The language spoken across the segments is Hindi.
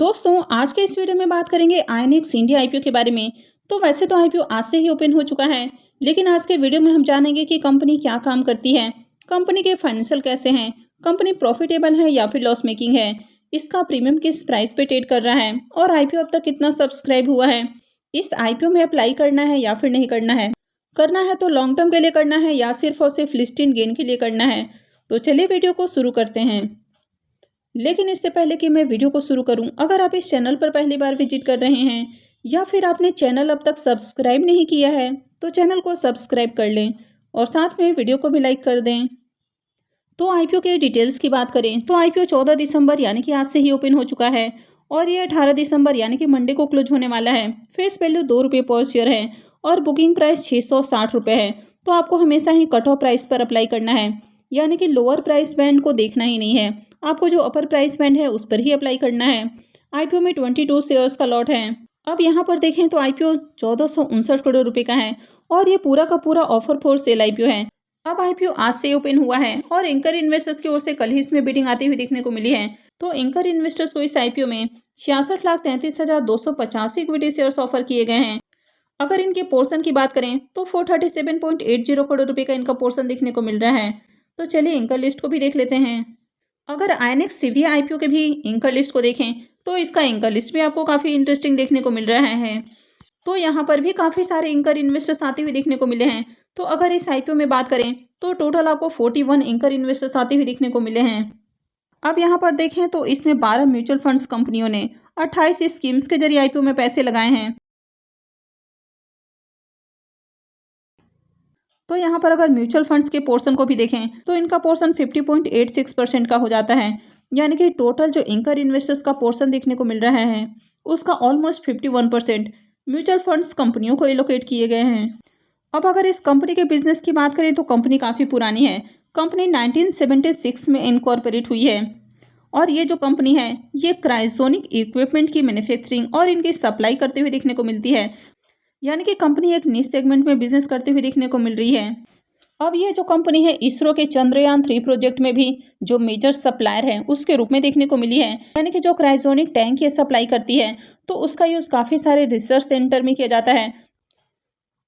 दोस्तों आज के इस वीडियो में बात करेंगे आईएनएक्स इंडिया आईपीओ के बारे में। तो वैसे तो आईपीओ आज से ही ओपन हो चुका है, लेकिन आज के वीडियो में हम जानेंगे कि कंपनी क्या काम करती है, कंपनी के फाइनेंशियल कैसे हैं, कंपनी प्रॉफिटेबल है या फिर लॉस मेकिंग है, इसका प्रीमियम किस प्राइस पे ट्रेड कर रहा है और आईपीओ अब तक कितना सब्सक्राइब हुआ है, इस आईपीओ में अप्लाई करना है या फिर नहीं करना है तो लॉन्ग टर्म के लिए करना है या सिर्फ और सिर्फ लिस्टिंग गेन के लिए करना है। तो चलिए वीडियो को शुरू करते हैं। लेकिन इससे पहले कि मैं वीडियो को शुरू करूं, अगर आप इस चैनल पर पहली बार विजिट कर रहे हैं या फिर आपने चैनल अब तक सब्सक्राइब नहीं किया है तो चैनल को सब्सक्राइब कर लें और साथ में वीडियो को भी लाइक कर दें। तो आईपीओ के डिटेल्स की बात करें तो आईपीओ 14 दिसंबर यानी कि आज से ही ओपन हो चुका है और ये 18 दिसंबर यानी कि मंडे को क्लोज होने वाला है। फेस वैल्यू 2 रुपये पर शेयर है और बुकिंग प्राइस 660 रुपये है। तो आपको हमेशा ही कट ऑफ प्राइस पर अप्लाई करना है, यानी कि लोअर प्राइस बैंड को देखना ही नहीं है, आपको जो अपर प्राइस बैंड है उस पर ही अप्लाई करना है। आईपीओ में 22 शेयर्स का लॉट है। अब यहाँ पर देखें तो आईपीओ 1459 करोड़ रुपए का है और ये पूरा का पूरा ऑफर फॉर सेल आईपीओ है। अब आईपीओ आज से ओपन हुआ है और एंकर इन्वेस्टर्स की ओर से कल ही इसमें बिडिंग आती हुई देखने को मिली है। तो एंकर इन्वेस्टर्स को इस आईपीओ में 66,33,285 इक्विटी शेयर्स ऑफर किए गए हैं। अगर इनके पोर्शन की बात करें तो 437.80 करोड़ रुपए का इनका पोर्शन देखने को मिल रहा है। तो चलिए एंकर लिस्ट को भी देख लेते हैं। अगर आईएनएक्स सीवीआई आईपीओ के भी एंकर लिस्ट को देखें तो इसका एंकर लिस्ट भी आपको काफ़ी इंटरेस्टिंग देखने को मिल रहा है। तो यहाँ पर भी काफ़ी सारे एंकर इन्वेस्टर्स आते हुए देखने को मिले हैं। तो अगर इस आईपीओ में बात करें तो टोटल आपको 41 एंकर इन्वेस्टर्स आते हुए देखने को मिले हैं। अब यहाँ पर देखें तो इसमें 12 म्यूचुअल फंड्स कंपनियों ने 28 स्कीम्स के जरिए आईपीओ में पैसे लगाए हैं। तो यहाँ पर अगर म्यूचुअल फंड्स के पोर्शन को भी देखें तो इनका पोर्शन 50.86% का हो जाता है, यानी कि टोटल जो एंकर इन्वेस्टर्स का पोर्शन देखने को मिल रहा है उसका ऑलमोस्ट 51% म्यूचुअल फंड्स कंपनियों को एलोकेट किए गए हैं। अब अगर इस कंपनी के बिजनेस की बात करें तो कंपनी काफ़ी पुरानी है। कंपनी 1976 में इनकॉर्पोरेट हुई है और ये जो कंपनी है ये क्रायोजेनिक इक्विपमेंट की मैन्युफैक्चरिंग और इनकी सप्लाई करते हुए देखने को मिलती है, यानी कि कंपनी एक निश सेगमेंट में बिजनेस करते हुए देखने को मिल रही है। अब ये जो कंपनी है इसरो के चंद्रयान 3 प्रोजेक्ट में भी जो मेजर सप्लायर है उसके रूप में देखने को मिली है, यानी कि जो क्रायोजेनिक टैंक ये सप्लाई करती है तो उसका यूज़ काफ़ी सारे रिसर्च सेंटर में किया जाता है।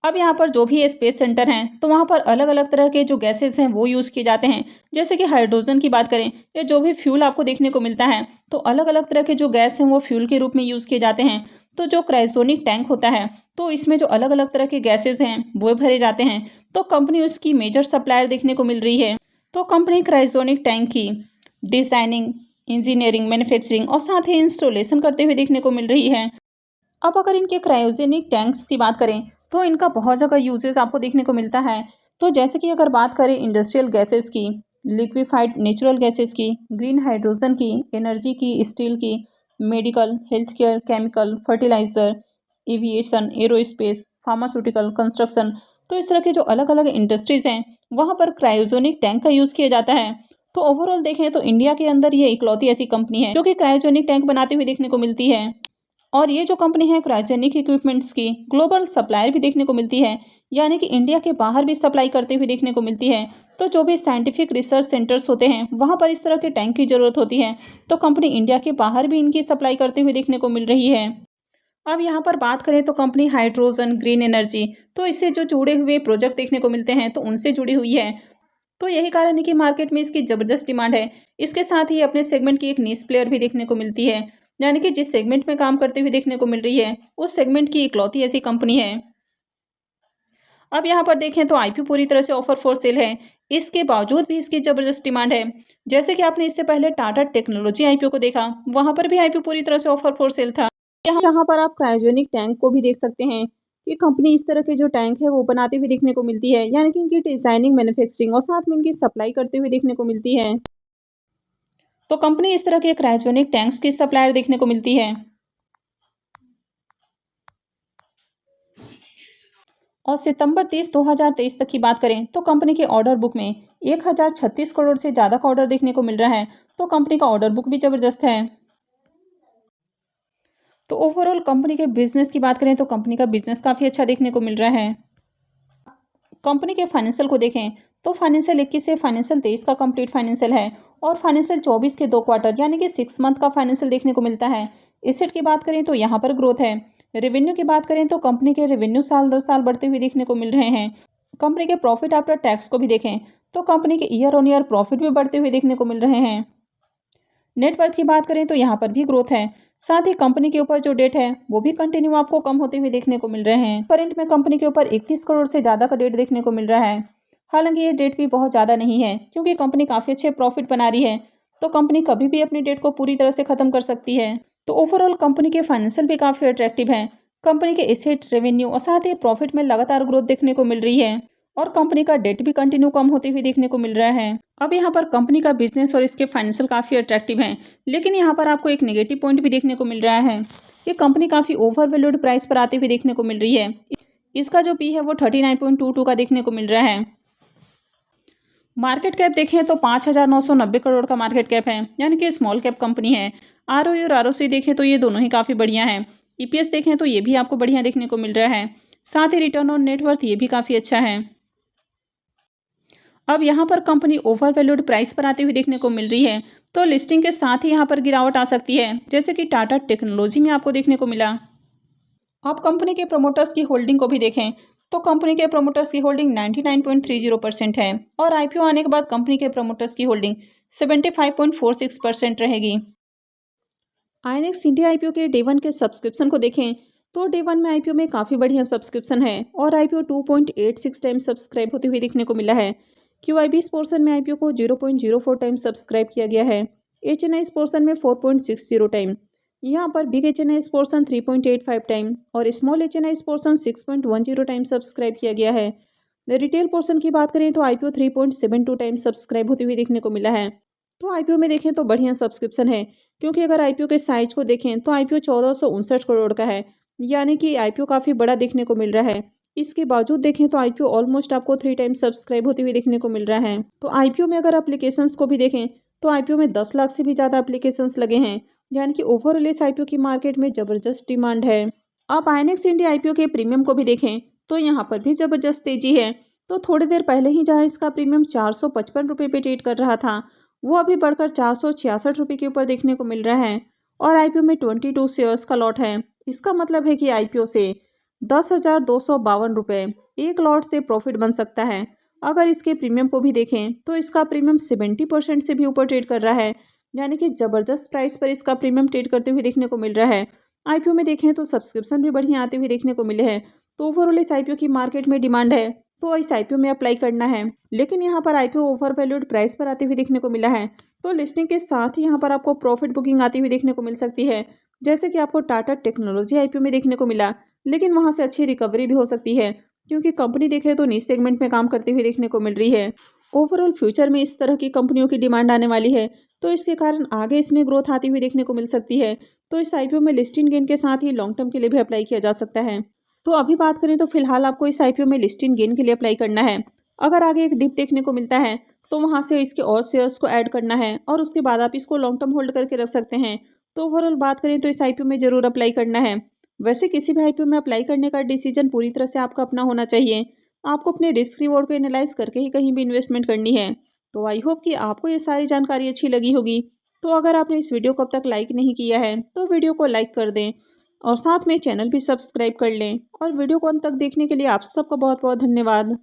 अब यहाँ पर जो भी स्पेस सेंटर हैं तो वहाँ पर अलग अलग तरह के जो गैसेस हैं वो यूज़ किए जाते हैं, जैसे कि हाइड्रोजन की बात करें या जो भी फ्यूल आपको देखने को मिलता है तो अलग अलग तरह के जो गैस हैं वो फ्यूल के रूप में यूज़ किए जाते हैं। तो जो क्रायोजेनिक टैंक होता है तो इसमें जो अलग अलग तरह के गैसेज हैं वो भरे जाते हैं। तो कंपनी उसकी मेजर सप्लायर देखने को मिल रही है। तो कंपनी क्रायोजेनिक टैंक की डिज़ाइनिंग, इंजीनियरिंग, मैन्युफैक्चरिंग और साथ ही इंस्टॉलेशन करते हुए देखने को मिल रही है। अब अगर इनके क्रायोजेनिक टैंक्स की बात करें तो इनका बहुत जगह यूजेस आपको देखने को मिलता है। तो जैसे कि अगर बात करें इंडस्ट्रियल गैसेस की, लिक्विफाइड नेचुरल गैसेस की, ग्रीन हाइड्रोजन की, एनर्जी की, स्टील की, medical, health care, chemical, fertiliser, aviation, aerospace, pharmaceutical, construction, तो इस तरह के जो अलग अलग इंडस्ट्रीज़ हैं वहाँ पर क्रायोजेनिक टैंक का यूज़ किया जाता है। तो ओवरऑल देखें तो इंडिया के अंदर ये इकलौती ऐसी कंपनी है जो कि क्रायोजेनिक टैंक बनाते हुए देखने को मिलती है। और ये जो कंपनी है क्रायोजेनिक इक्विपमेंट्स की ग्लोबल सप्लायर भी देखने को मिलती है, यानी कि इंडिया के बाहर भी सप्लाई करते हुए देखने को मिलती है। तो जो भी साइंटिफिक रिसर्च सेंटर्स होते हैं वहाँ पर इस तरह के टैंक की ज़रूरत होती है, तो कंपनी इंडिया के बाहर भी इनकी सप्लाई करते हुए देखने को मिल रही है। अब यहाँ पर बात करें तो कंपनी हाइड्रोजन, ग्रीन एनर्जी, तो इससे जो जुड़े हुए प्रोजेक्ट देखने को मिलते हैं तो उनसे जुड़ी हुई है। तो यही कारण है कि मार्केट में इसकी ज़बरदस्त डिमांड है। इसके साथ ही अपने सेगमेंट की एक नीश प्लेयर भी देखने को मिलती है, यानी कि जिस सेगमेंट में काम करते हुए देखने को मिल रही है उस सेगमेंट की इकलौती ऐसी कंपनी है। अब यहाँ पर देखें तो आईपीओ पूरी तरह से ऑफर फॉर सेल है, इसके बावजूद भी इसकी ज़बरदस्त डिमांड है। जैसे कि आपने इससे पहले टाटा टेक्नोलॉजी आईपीओ को देखा, वहाँ पर भी आईपीओ पूरी तरह से ऑफर फॉर सेल था। यहाँ पर आप क्रायोजेनिक टैंक को भी देख सकते हैं कि कंपनी इस तरह के जो टैंक है वो बनाते हुए देखने को मिलती है, यानी कि इनकी डिज़ाइनिंग, मैन्युफैक्चरिंग और साथ में इनकी सप्लाई करते हुए देखने को मिलती है। तो कंपनी इस तरह के क्रायोजेनिक टैंक्स की सप्लायर देखने को मिलती है। और सितंबर 30, 2023 तक की बात करें तो कंपनी के ऑर्डर बुक में 1036 करोड़ से ज़्यादा का ऑर्डर देखने को मिल रहा है। तो कंपनी का ऑर्डर बुक भी ज़बरदस्त है। तो ओवरऑल कंपनी के बिजनेस की बात करें तो कंपनी का बिजनेस काफ़ी अच्छा देखने को मिल रहा है। कंपनी के फाइनेंशियल को देखें तो फाइनेंशियल 21 से फाइनेंशियल 23 का कंप्लीट फाइनेंशियल है और फाइनेंशियल 24 के 2 क्वार्टर यानी कि 6 मंथ का फाइनेंशियल देखने को मिलता है। एसेट की बात करें तो यहाँ पर ग्रोथ है। रेवेन्यू की बात करें तो कंपनी के रेवेन्यू साल दर साल बढ़ते हुए देखने को मिल रहे हैं। कंपनी के प्रॉफिट आफ्टर टैक्स को भी देखें तो कंपनी के ईयर ऑन ईयर प्रॉफिट भी बढ़ते हुए देखने को मिल रहे हैं। नेटवर्थ की बात करें तो यहाँ पर भी ग्रोथ है। साथ ही कंपनी के ऊपर जो डेट है वो भी कंटिन्यू आपको कम होते हुए देखने को मिल रहे हैं। करंट में कंपनी के ऊपर 31 करोड़ से ज़्यादा का डेट देखने को मिल रहा है। हालांकि ये डेट भी बहुत ज़्यादा नहीं है क्योंकि कंपनी काफ़ी अच्छे प्रॉफिट बना रही है, तो कंपनी कभी भी अपनी डेट को पूरी तरह से ख़त्म कर सकती है। तो ओवरऑल कंपनी के फाइनेंशियल भी काफ़ी अट्रैक्टिव हैं। कंपनी के एसेट, रेवेन्यू और साथ ही प्रॉफिट में लगातार ग्रोथ देखने को मिल रही है और कंपनी का डेट भी कंटिन्यू कम होते हुए देखने को मिल रहा है। अब यहाँ पर कंपनी का बिजनेस और इसके फाइनेंशियल काफ़ी अट्रैक्टिव हैं, लेकिन यहाँ पर आपको एक नेगेटिव पॉइंट भी देखने को मिल रहा है कि कंपनी काफ़ी ओवर वैल्यूड प्राइस पर आते हुए देखने को मिल रही है। इसका जो पी है वो 39.22 का देखने को मिल रहा है। मार्केट कैप देखें तो 5,990 करोड़ का मार्केट कैप है, यानी कि स्मॉल कैप कंपनी है। आरओई और आरओसी देखें तो ये दोनों ही काफ़ी बढ़िया हैं। ईपीएस देखें तो ये भी आपको बढ़िया देखने को मिल रहा है। साथ ही रिटर्न ऑन नेटवर्थ ये भी काफ़ी अच्छा है। अब यहाँ पर कंपनी ओवर वैल्यूड प्राइस पर आती हुई देखने को मिल रही है, तो लिस्टिंग के साथ ही यहाँ पर गिरावट आ सकती है, जैसे कि टाटा टेक्नोलॉजी में आपको देखने को मिला। अब कंपनी के प्रमोटर्स की होल्डिंग को भी देखें तो कंपनी के प्रमोटर्स की होल्डिंग 99.30% है और आईपीओ आने के बाद कंपनी के प्रमोटर्स की होल्डिंग 75.46% रहेगी। आईएनएक्स इंडिया आईपीओ के डे 1 के सब्सक्रिप्शन को देखें तो डे 1 में आईपीओ में काफ़ी बढ़िया सब्सक्रिप्शन है और आईपीओ 2.86 टाइम सब्सक्राइब होते हुए देखने को मिला है। क्यूआईबी पोर्शन में आईपीओ को 0.04 टाइम सब्सक्राइब किया गया है। एचएनआई पोर्शन में 4.60 टाइम, यहाँ पर बिग एचएनआई पोर्शन 3.85 टाइम और small HNI portion 6.10 time subscribe किया गया है। रिटेल पोर्शन की बात करें तो आईपीओ 3.72 टाइम सब्सक्राइब होते हुए देखने को मिला है। तो आईपीओ में देखें तो बढ़िया सब्सक्रिप्शन है, क्योंकि अगर आईपीओ के साइज को देखें तो आईपीओ 1459 करोड़ का है, यानी कि आईपीओ काफ़ी बड़ा देखने को मिल रहा है। इसके बावजूद देखें तो आईपीओ ऑलमोस्ट आपको 3 टाइम सब्सक्राइब होते हुए देखने को मिल रहा है। तो आईपीओ में अगर एप्लीकेशंस को भी देखें तो आईपीओ में 10 लाख से भी ज़्यादा एप्लीकेशंस लगे हैं, यानी कि ओवरऑल इस आईपीओ की मार्केट में ज़बरदस्त डिमांड है। आप आईएनएक्स इंडिया आईपीओ के प्रीमियम को भी देखें तो यहाँ पर भी ज़बरदस्त तेजी है। तो थोड़ी देर पहले ही जहाँ इसका प्रीमियम 455 रुपये पे ट्रेड कर रहा था, वो अभी बढ़कर 466 रुपये के ऊपर देखने को मिल रहा है और आईपीओ में 22 शेयर्स का लॉट है। इसका मतलब है कि आईपीओ से 10,252 रुपये एक लॉट से प्रॉफिट बन सकता है। अगर इसके प्रीमियम को भी देखें तो इसका प्रीमियम 70% से भी ऊपर ट्रेड कर रहा है, यानी कि ज़बरदस्त प्राइस पर इसका प्रीमियम ट्रेड करते हुए देखने को मिल रहा है। आईपीओ में देखें तो सब्सक्रिप्शन भी बढ़िया आते हुए देखने को मिले हैं। तो ओवरऑल इस आईपीओ की मार्केट में डिमांड है, तो इस आईपीओ में अप्लाई करना है। लेकिन यहाँ पर आईपीओ ओवर वैल्यूड प्राइस पर आते हुए देखने को मिला है, तो लिस्टिंग के साथ ही यहाँ पर आपको प्रॉफिट बुकिंग आती हुई देखने को मिल सकती है, जैसे कि आपको टाटा टेक्नोलॉजी आईपीओ में देखने को मिला। लेकिन वहाँ से अच्छी रिकवरी भी हो सकती है, क्योंकि कंपनी देखे तो नीच सेगमेंट में काम करते हुए देखने को मिल रही है। ओवरऑल फ्यूचर में इस तरह की कंपनियों की डिमांड आने वाली है, तो इसके कारण आगे इसमें ग्रोथ आती हुई देखने को मिल सकती है। तो इस आईपीओ में लिस्टिंग गेन के साथ ही लॉन्ग टर्म के लिए भी अप्लाई किया जा सकता है। तो अभी बात करें तो फिलहाल आपको इस आईपीओ में लिस्टिंग गेन के लिए अप्लाई करना है। अगर आगे एक डिप देखने को मिलता है तो वहाँ से इसके और शेयर्स को ऐड करना है और उसके बाद आप इसको लॉन्ग टर्म होल्ड करके रख सकते हैं। तो ओवरऑल बात करें तो इस आईपीओ में ज़रूर अप्लाई करना है। वैसे किसी भी आईपीओ में अप्लाई करने का डिसीजन पूरी तरह से आपका अपना होना चाहिए। आपको अपने रिस्क रिवॉर्ड को एनालाइज करके ही कहीं भी इन्वेस्टमेंट करनी है। तो आई होप कि आपको ये सारी जानकारी अच्छी लगी होगी। तो अगर आपने इस वीडियो को अब तक लाइक नहीं किया है तो वीडियो को लाइक कर दें और साथ में चैनल भी सब्सक्राइब कर लें। और वीडियो को अंत तक देखने के लिए आप सबका बहुत बहुत धन्यवाद।